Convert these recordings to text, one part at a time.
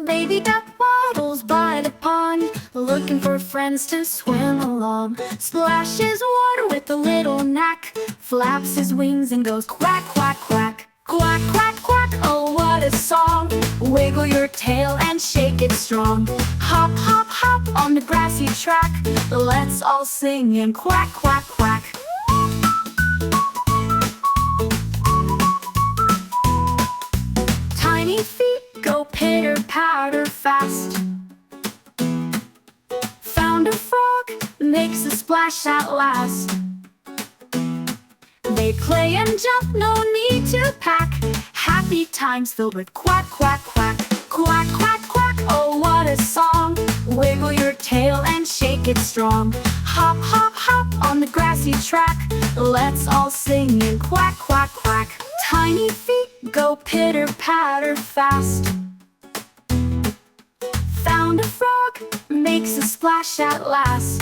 Baby duck waddles by the pond, looking for friends to swim along. Splashes water with a little knack, flaps his wings and goes quack, quack, quack. Quack, quack, quack, oh what a song. Wiggle your tail and shake it strong. Hop, hop, hop on the grassy track. Let's all sing and quack, quack, quack. Tiny feet go pitter-patter fast. Found a frog, makes a splash at last. They play and jump, no need to pack. Happy times filled with quack, quack, quack. Quack, quack, quack, oh what a song. Wiggle your tail and shake it strong. Hop, hop, hop on the grassy track. Let's all sing and quack, quack, quack. Tiny feet go pitter-patter fast. Found a frog, makes a splash at last.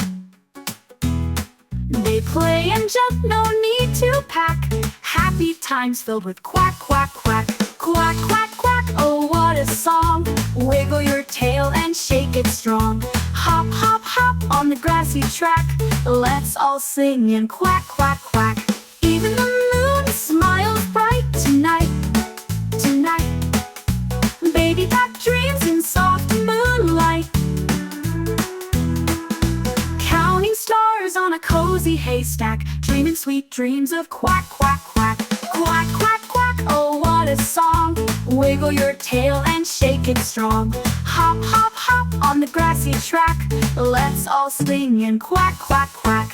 They play and jump, no need to pack. Happy times filled with quack, quack, quack. Quack, quack, quack, oh what a song. Wiggle your tail and shake it strong. Hop, hop, hop on the grassy track. Let's all sing and quack, quack, quack. Even the moon smiles bright tonight, tonight. Baby duck dreams in soft moonlight. Counting stars on a cozy haystack, dreaming sweet dreams of quack, quack, quack. Quack, quack, quack, oh what a song. Wiggle your tail and shake it strong. Hop, hop, hop on the grassy track. Let's all sing and quack, quack, quack.